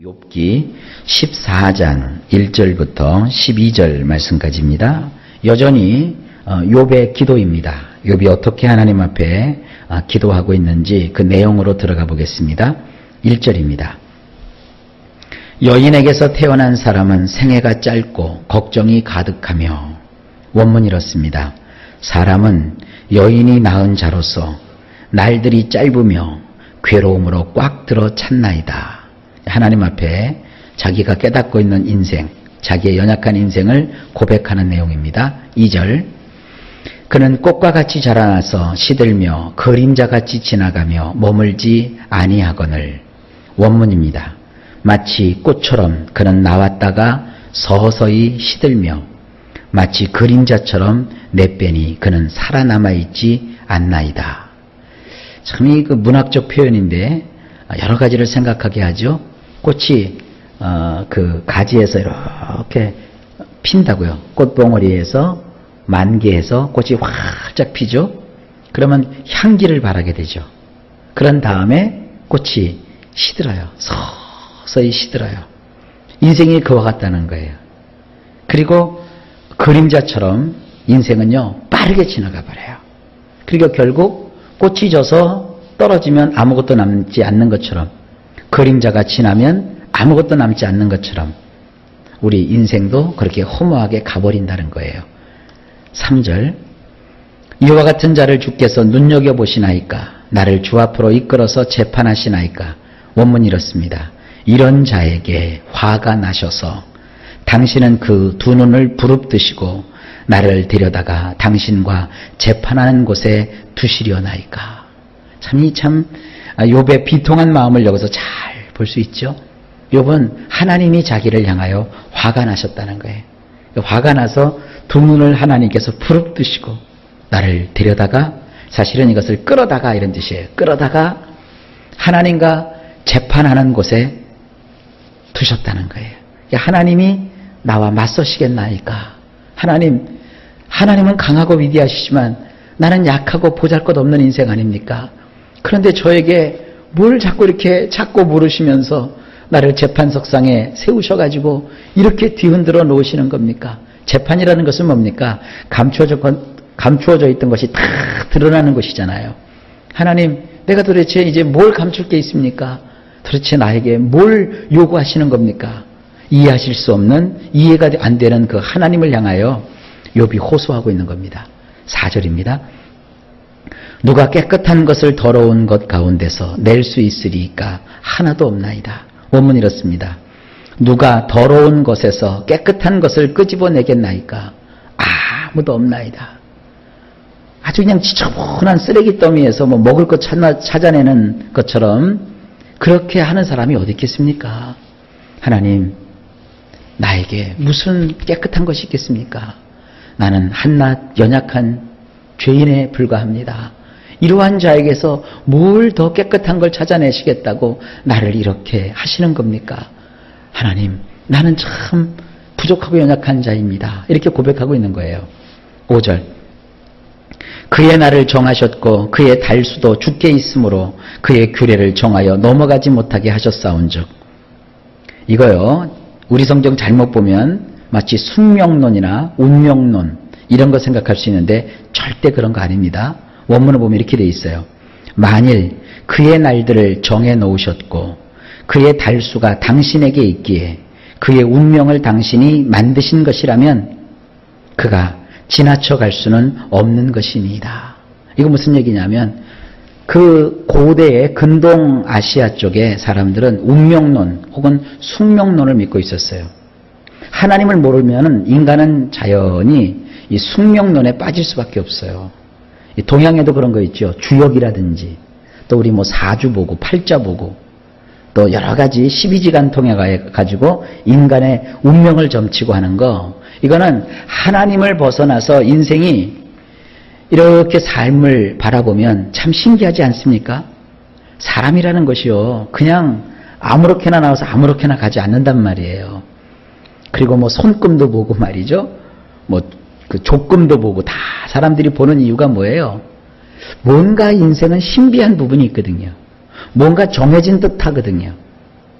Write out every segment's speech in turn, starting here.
욥기 14장 1절부터 12절 말씀까지입니다. 여전히 욥의 기도입니다. 욥이 어떻게 하나님 앞에 기도하고 있는지 그 내용으로 들어가 보겠습니다. 1절입니다. 여인에게서 태어난 사람은 생애가 짧고 걱정이 가득하며, 원문이 이렇습니다. 사람은 여인이 낳은 자로서 날들이 짧으며 괴로움으로 꽉 들어 찼나이다. 하나님 앞에 자기가 깨닫고 있는 인생, 자기의 연약한 인생을 고백하는 내용입니다. 2절, 그는 꽃과 같이 자라나서 시들며 그림자같이 지나가며 머물지 아니하거늘. 원문입니다. 마치 꽃처럼 그는 나왔다가 서서히 시들며 마치 그림자처럼 내빼니 그는 살아남아 있지 않나이다. 참 이 그 문학적 표현인데 여러 가지를 생각하게 하죠. 꽃이 그 가지에서 이렇게 핀다고요. 꽃봉오리에서 만개해서 꽃이 활짝 피죠. 그러면 향기를 바라게 되죠. 그런 다음에 꽃이 시들어요. 서서히 시들어요. 인생이 그와 같다는 거예요. 그리고 그림자처럼 인생은요 빠르게 지나가 버려요. 그리고 결국 꽃이 져서 떨어지면 아무것도 남지 않는 것처럼, 그림자가 지나면 아무것도 남지 않는 것처럼 우리 인생도 그렇게 허무하게 가버린다는 거예요. 3절, 이와 같은 자를 주께서 눈여겨보시나이까? 나를 주 앞으로 이끌어서 재판하시나이까? 원문이 이렇습니다. 이런 자에게 화가 나셔서 당신은 그 두 눈을 부릅뜨시고 나를 데려다가 당신과 재판하는 곳에 두시려나이까? 참 욥의 비통한 마음을 여기서 잘 볼 수 있죠. 욥은 하나님이 자기를 향하여 화가 나셨다는 거예요. 화가 나서 두 눈을 하나님께서 부릅뜨시고 나를 데려다가, 사실은 이것을 끌어다가 이런 뜻이에요. 끌어다가 하나님과 재판하는 곳에 두셨다는 거예요. 하나님이 나와 맞서시겠나이까? 하나님은 강하고 위대하시지만 나는 약하고 보잘것없는 인생 아닙니까? 그런데 저에게 뭘 자꾸 이렇게 찾고 물으시면서 나를 재판석상에 세우셔가지고 이렇게 뒤흔들어 놓으시는 겁니까? 재판이라는 것은 뭡니까? 감추어져 있던 것이 다 드러나는 것이잖아요. 하나님, 내가 도대체 이제 뭘 감출 게 있습니까? 도대체 나에게 뭘 요구하시는 겁니까? 이해하실 수 없는, 이해가 안 되는 그 하나님을 향하여 욥이 호소하고 있는 겁니다. 4절입니다. 누가 깨끗한 것을 더러운 것 가운데서 낼 수 있으리까? 하나도 없나이다. 원문이 이렇습니다. 누가 더러운 것에서 깨끗한 것을 끄집어내겠나이까? 아무도 없나이다. 아주 그냥 지저분한 쓰레기 더미에서 먹을 것 찾아내는 것처럼 그렇게 하는 사람이 어디 있겠습니까? 하나님, 나에게 무슨 깨끗한 것이 있겠습니까? 나는 한낱 연약한 죄인에 불과합니다. 이러한 자에게서 뭘 더 깨끗한 걸 찾아내시겠다고 나를 이렇게 하시는 겁니까? 하나님, 나는 참 부족하고 연약한 자입니다. 이렇게 고백하고 있는 거예요. 5절, 그의 날을 정하셨고 그의 달수도 주께 있으므로 그의 규례를 정하여 넘어가지 못하게 하셨사온즉. 이거요, 우리 성경 잘못 보면 마치 숙명론이나 운명론 이런 거 생각할 수 있는데 절대 그런 거 아닙니다. 원문을 보면 이렇게 돼 있어요. 만일 그의 날들을 정해 놓으셨고 그의 달수가 당신에게 있기에 그의 운명을 당신이 만드신 것이라면 그가 지나쳐 갈 수는 없는 것입니다. 이거 무슨 얘기냐면 그 고대의 근동 아시아 쪽의 사람들은 운명론 혹은 숙명론을 믿고 있었어요. 하나님을 모르면 인간은 자연히 이 숙명론에 빠질 수밖에 없어요. 동양에도 그런 거 있죠. 주역이라든지 또 우리 사주 보고 팔자 보고 또 여러 가지 12지간 통해 가지고 인간의 운명을 점치고 하는 거, 이거는 하나님을 벗어나서 인생이 이렇게 삶을 바라보면 참 신기하지 않습니까? 사람이라는 것이요, 그냥 아무렇게나 나와서 아무렇게나 가지 않는단 말이에요. 그리고 손금도 보고 말이죠. 그 족금도 보고 다 사람들이 보는 이유가 뭐예요? 뭔가 인생은 신비한 부분이 있거든요. 뭔가 정해진 듯 하거든요.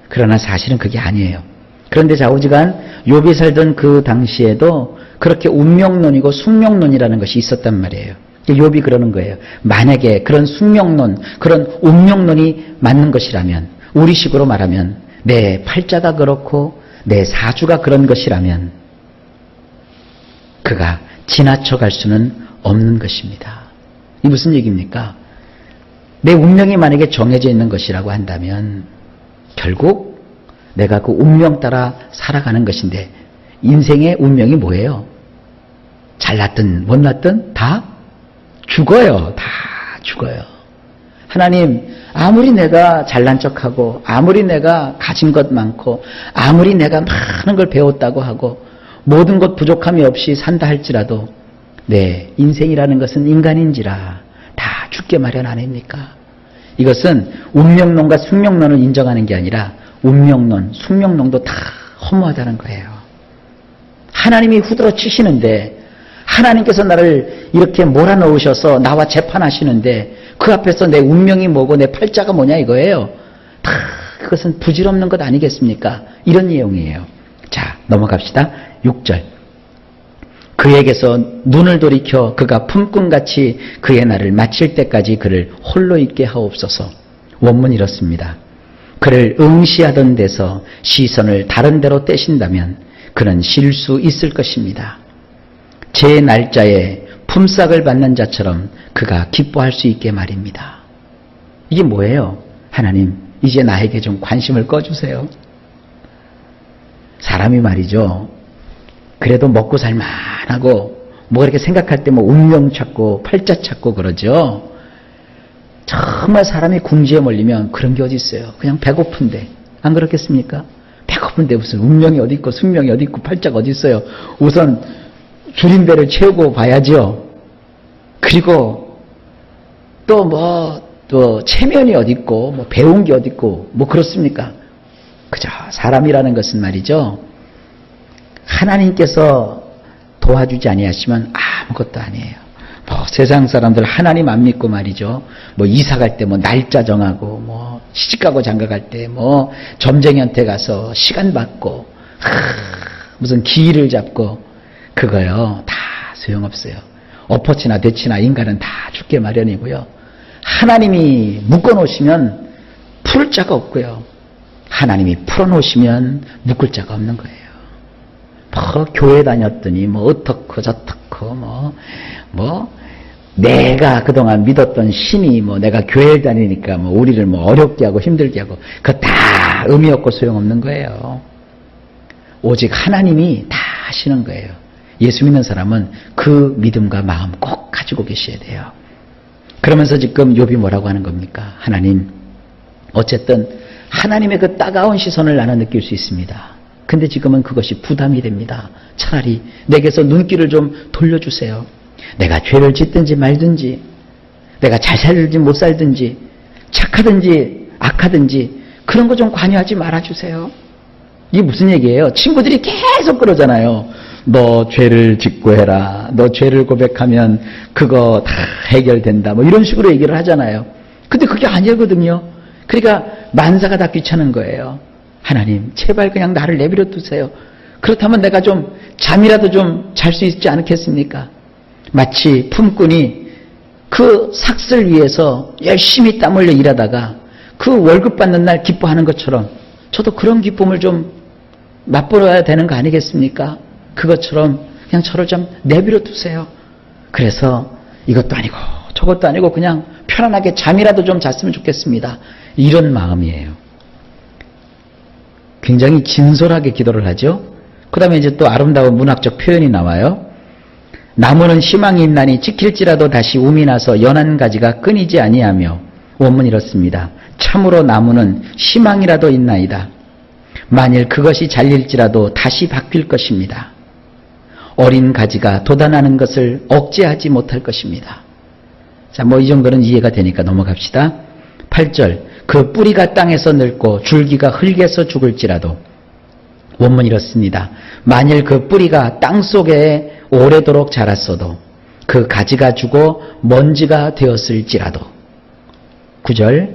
그러나 사실은 그게 아니에요. 그런데 좌우지간 욥이 살던 그 당시에도 그렇게 운명론이고 숙명론이라는 것이 있었단 말이에요. 욥이 그러는 거예요. 만약에 그런 숙명론, 그런 운명론이 맞는 것이라면, 우리식으로 말하면 내 팔자가 그렇고 내 사주가 그런 것이라면 그가 지나쳐갈 수는 없는 것입니다. 이 무슨 얘기입니까? 내 운명이 만약에 정해져 있는 것이라고 한다면 결국 내가 그 운명 따라 살아가는 것인데, 인생의 운명이 뭐예요? 잘났든 못났든 다 죽어요. 다 죽어요. 하나님, 아무리 내가 잘난 척하고 아무리 내가 가진 것 많고 아무리 내가 많은 걸 배웠다고 하고 모든 것 부족함이 없이 산다 할지라도 내 인생이라는 것은 인간인지라 다 죽게 마련 아닙니까? 이것은 운명론과 숙명론을 인정하는 게 아니라 운명론, 숙명론도 다 허무하다는 거예요. 하나님이 후들어 치시는데, 하나님께서 나를 이렇게 몰아넣으셔서 나와 재판하시는데 그 앞에서 내 운명이 뭐고 내 팔자가 뭐냐 이거예요. 다 그것은 부질없는 것 아니겠습니까? 이런 내용이에요. 자, 넘어갑시다. 6절. 그에게서 눈을 돌이켜 그가 품꾼같이 그의 날을 마칠 때까지 그를 홀로 있게 하옵소서. 원문 이렇습니다. 그를 응시하던 데서 시선을 다른 데로 떼신다면 그는 쉴 수 있을 것입니다. 제 날짜에 품삯을 받는 자처럼 그가 기뻐할 수 있게 말입니다. 이게 뭐예요? 하나님, 이제 나에게 좀 관심을 꺼주세요. 사람이 말이죠, 그래도 먹고 살만하고 뭐 이렇게 생각할 때 뭐 운명 찾고 팔자 찾고 그러죠. 정말 사람이 궁지에 몰리면 그런 게 어디 있어요. 그냥 배고픈데, 안 그렇겠습니까? 배고픈데 무슨 운명이 어디 있고 숙명이 어디 있고 팔자가 어디 있어요. 우선 줄인 배를 채우고 봐야죠. 그리고 또 체면이 어디 있고 뭐 배운 게 어디 있고 뭐 그렇습니까? 그저 사람이라는 것은 말이죠, 하나님께서 도와주지 아니하시면 아무것도 아니에요. 뭐 세상 사람들 하나님 안 믿고 말이죠, 뭐 이사 갈 때 뭐 날짜 정하고 뭐 시집가고 장가갈 때 뭐 점쟁이한테 가서 시간 받고 무슨 기일을 잡고 그거요 다 소용없어요. 엎어치나 되치나 인간은 다 죽게 마련이고요. 하나님이 묶어놓으시면 풀 자가 없고요. 하나님이 풀어놓으시면 묶을 자가 없는 거예요. 뭐 교회 다녔더니 뭐 어떻고 저떻고 뭐 내가 그동안 믿었던 신이 뭐 내가 교회를 다니니까 뭐 우리를 뭐 어렵게 하고 힘들게 하고 그거 다 의미 없고 소용없는 거예요. 오직 하나님이 다 하시는 거예요. 예수 믿는 사람은 그 믿음과 마음 꼭 가지고 계셔야 돼요. 그러면서 지금 욥이 뭐라고 하는 겁니까? 하나님, 어쨌든 하나님의 그 따가운 시선을 나는 느낄 수 있습니다. 근데 지금은 그것이 부담이 됩니다. 차라리 내게서 눈길을 좀 돌려주세요. 내가 죄를 짓든지 말든지, 내가 잘 살든지 못 살든지, 착하든지 악하든지 그런 거 좀 관여하지 말아주세요. 이게 무슨 얘기예요? 친구들이 계속 그러잖아요. 너 죄를 짓고 해라. 너 죄를 고백하면 그거 다 해결된다. 뭐 이런 식으로 얘기를 하잖아요. 근데 그게 아니거든요. 그러니까 만사가 다 귀찮은 거예요. 하나님, 제발 그냥 나를 내버려 두세요. 그렇다면 내가 좀 잠이라도 좀 잘 수 있지 않겠습니까? 마치 품꾼이 그 삭슬 위해서 열심히 땀 흘려 일하다가 그 월급 받는 날 기뻐하는 것처럼 저도 그런 기쁨을 좀 맛보러야 되는 거 아니겠습니까? 그것처럼 그냥 저를 좀 내버려 두세요. 그래서 이것도 아니고 저것도 아니고 그냥 편안하게 잠이라도 좀 잤으면 좋겠습니다. 이런 마음이에요. 굉장히 진솔하게 기도를 하죠. 그 다음에 이제 또 아름다운 문학적 표현이 나와요. 나무는 희망이 있나니 찍힐지라도 다시 움이 나서 연한 가지가 끊이지 아니하며, 원문 이렇습니다. 참으로 나무는 희망이라도 있나이다. 만일 그것이 잘릴지라도 다시 바뀔 것입니다. 어린 가지가 돋아나는 것을 억제하지 못할 것입니다. 자, 뭐 이 정도는 이해가 되니까 넘어갑시다. 8절. 그 뿌리가 땅에서 늙고 줄기가 흙에서 죽을지라도, 원문 이렇습니다. 만일 그 뿌리가 땅 속에 오래도록 자랐어도 그 가지가 죽어 먼지가 되었을지라도. 9절.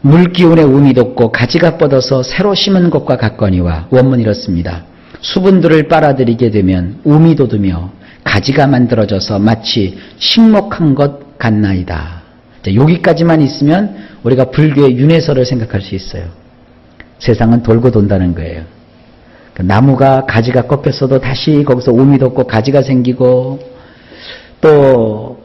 물기운에 움이 돋고 가지가 뻗어서 새로 심은 것과 같거니와 원문 이렇습니다. 수분들을 빨아들이게 되면 움이 돋으며 가지가 만들어져서 마치 식목한 것 같나이다. 자, 여기까지만 있으면 우리가 불교의 윤회설을 생각할 수 있어요. 세상은 돌고 돈다는 거예요. 나무가 가지가 꺾였어도 다시 거기서 움이 돋고 가지가 생기고, 또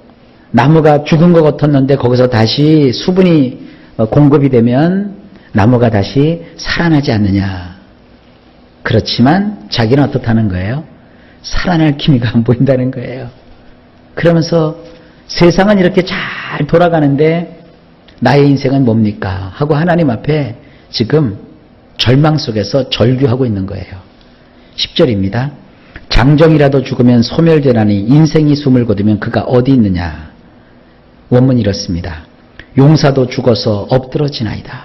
나무가 죽은 것 같았는데 거기서 다시 수분이 공급이 되면 나무가 다시 살아나지 않느냐. 그렇지만 자기는 어떻다는 거예요? 살아날 기미가 안 보인다는 거예요. 그러면서 세상은 이렇게 잘 돌아가는데 나의 인생은 뭡니까? 하고 하나님 앞에 지금 절망 속에서 절규하고 있는 거예요. 10절입니다. 장정이라도 죽으면 소멸되나니 인생이 숨을 거두면 그가 어디 있느냐. 원문이 이렇습니다. 용사도 죽어서 엎드러지나이다.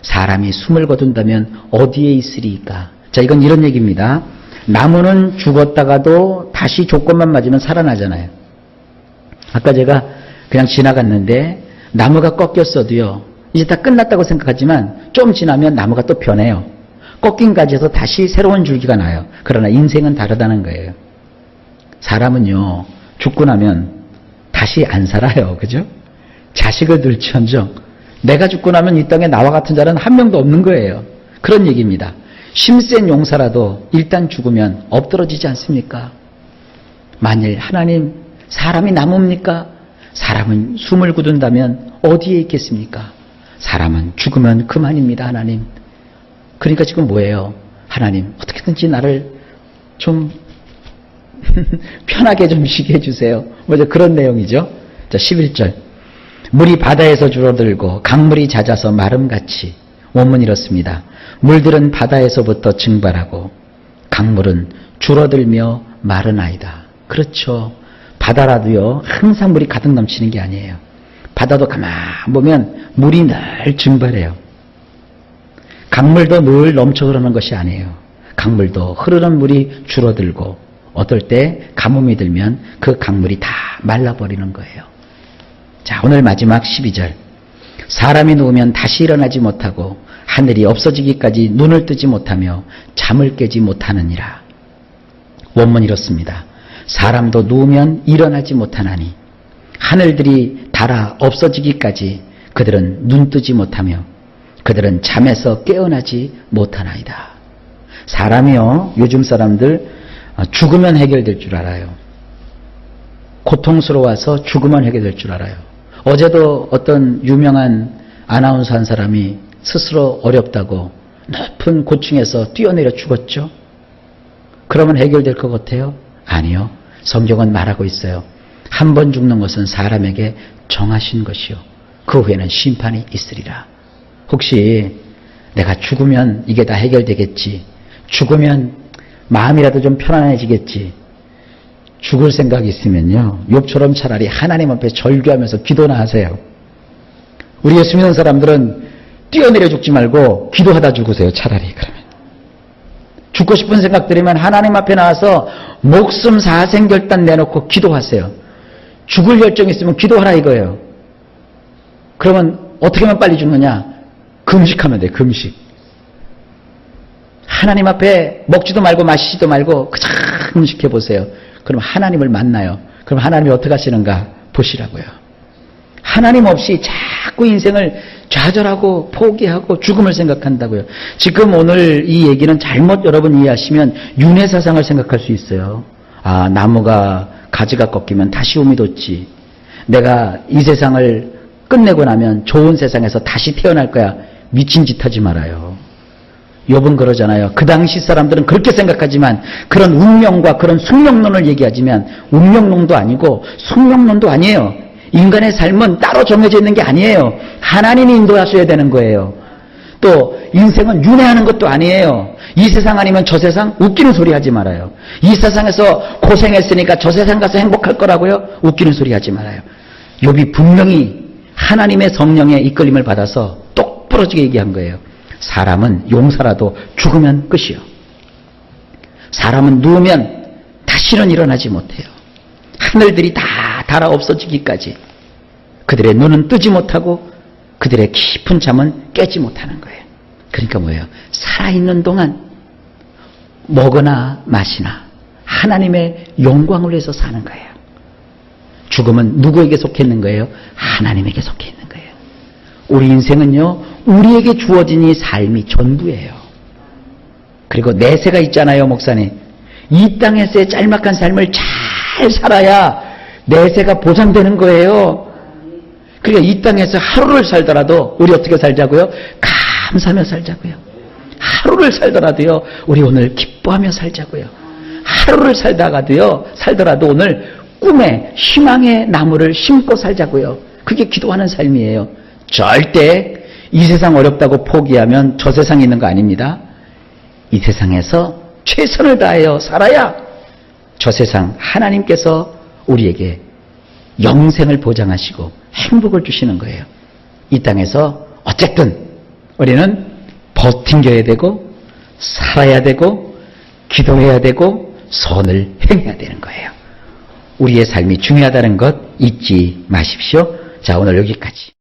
사람이 숨을 거둔다면 어디에 있으리까? 자, 이건 이런 얘기입니다. 나무는 죽었다가도 다시 조건만 맞으면 살아나잖아요. 아까 제가 그냥 지나갔는데 나무가 꺾였어도요, 이제 다 끝났다고 생각하지만 좀 지나면 나무가 또 변해요. 꺾인 가지에서 다시 새로운 줄기가 나요. 그러나 인생은 다르다는 거예요. 사람은요, 죽고 나면 다시 안 살아요. 그죠? 자식을 둘지언정 내가 죽고 나면 이 땅에 나와 같은 자는 한 명도 없는 거예요. 그런 얘기입니다. 힘센 용사라도 일단 죽으면 엎드러지지 않습니까? 만일 하나님, 사람이 나무입니까? 사람은 숨을 거둔다면 어디에 있겠습니까? 사람은 죽으면 그만입니다. 하나님. 그러니까 지금 뭐예요? 하나님, 어떻게든지 나를 좀 편하게 좀 쉬게 해주세요. 먼저 그런 내용이죠. 자, 11절. 물이 바다에서 줄어들고 강물이 잦아서 마름같이. 원문 이렇습니다. 물들은 바다에서부터 증발하고 강물은 줄어들며 마르나이다. 그렇죠. 바다라도요, 항상 물이 가득 넘치는 게 아니에요. 바다도 가만 보면 물이 늘 증발해요. 강물도 늘 넘쳐 흐르는 것이 아니에요. 강물도 흐르는 물이 줄어들고 어떨 때 가뭄이 들면 그 강물이 다 말라버리는 거예요. 자, 오늘 마지막 12절. 사람이 누우면 다시 일어나지 못하고 하늘이 없어지기까지 눈을 뜨지 못하며 잠을 깨지 못하느니라. 원문 이렇습니다. 사람도 누우면 일어나지 못하나니 하늘들이 닳아 없어지기까지 그들은 눈 뜨지 못하며 그들은 잠에서 깨어나지 못하나이다. 사람이요, 요즘 사람들 죽으면 해결될 줄 알아요. 고통스러워서 죽으면 해결될 줄 알아요. 어제도 어떤 유명한 아나운서 한 사람이 스스로 어렵다고 높은 고층에서 뛰어내려 죽었죠. 그러면 해결될 것 같아요? 아니요. 성경은 말하고 있어요. 한 번 죽는 것은 사람에게 정하신 것이요, 그 후에는 심판이 있으리라. 혹시 내가 죽으면 이게 다 해결되겠지, 죽으면 마음이라도 좀 편안해지겠지, 죽을 생각이 있으면요, 욥처럼 차라리 하나님 앞에 절규하면서 기도나 하세요. 우리 예수 믿는 사람들은 뛰어내려 죽지 말고 기도하다 죽으세요. 차라리. 그러면 죽고 싶은 생각 들으면 하나님 앞에 나와서 목숨 사생결단 내놓고 기도하세요. 죽을 결정이 있으면 기도하라 이거예요. 그러면 어떻게 하면 빨리 죽느냐? 금식하면 돼. 금식. 하나님 앞에 먹지도 말고 마시지도 말고 그저 금식해 보세요. 그럼 하나님을 만나요. 그럼 하나님이 어떻게 하시는가 보시라고요. 하나님 없이 자꾸 인생을 좌절하고 포기하고 죽음을 생각한다고요. 지금 오늘 이 얘기는 잘못 여러분 이해하시면 윤회사상을 생각할 수 있어요. 아, 나무가 가지가 꺾이면 다시 움이 돋지. 내가 이 세상을 끝내고 나면 좋은 세상에서 다시 태어날 거야. 미친 짓 하지 말아요. 욥은 그러잖아요. 그 당시 사람들은 그렇게 생각하지만 그런 운명과 그런 숙명론을 얘기하지만 운명론도 아니고 숙명론도 아니에요. 인간의 삶은 따로 정해져 있는 게 아니에요. 하나님이 인도하셔야 되는 거예요. 또 인생은 윤회하는 것도 아니에요. 이 세상 아니면 저 세상? 웃기는 소리 하지 말아요. 이 세상에서 고생했으니까 저 세상 가서 행복할 거라고요? 웃기는 소리 하지 말아요. 욥이 분명히 하나님의 성령의 이끌림을 받아서 똑부러지게 얘기한 거예요. 사람은 용사라도 죽으면 끝이요. 사람은 누우면 다시는 일어나지 못해요. 하늘들이 다 닳아 없어지기까지 그들의 눈은 뜨지 못하고 그들의 깊은 잠은 깨지 못하는 거예요. 그러니까 뭐예요? 살아있는 동안 먹으나 마시나 하나님의 영광을 위해서 사는 거예요. 죽음은 누구에게 속해 있는 거예요? 하나님에게 속해 있는 거예요. 우리 인생은요, 우리에게 주어진 이 삶이 전부예요. 그리고 내세가 있잖아요, 목사님. 이 땅에서의 짤막한 삶을 잘 살아야 내세가 보장되는 거예요. 그러니까 이 땅에서 하루를 살더라도 우리 어떻게 살자고요? 감사하며 살자고요. 하루를 살더라도요, 우리 오늘 기뻐하며 살자고요. 하루를 살더라도 오늘 꿈에 희망의 나무를 심고 살자고요. 그게 기도하는 삶이에요. 절대 이 세상 어렵다고 포기하면 저 세상에 있는 거 아닙니다. 이 세상에서 최선을 다하여 살아야 저 세상 하나님께서 우리에게 영생을 보장하시고 행복을 주시는 거예요. 이 땅에서 어쨌든 우리는 버팅겨야 되고 살아야 되고 기도해야 되고 선을 행해야 되는 거예요. 우리의 삶이 중요하다는 것 잊지 마십시오. 자, 오늘 여기까지.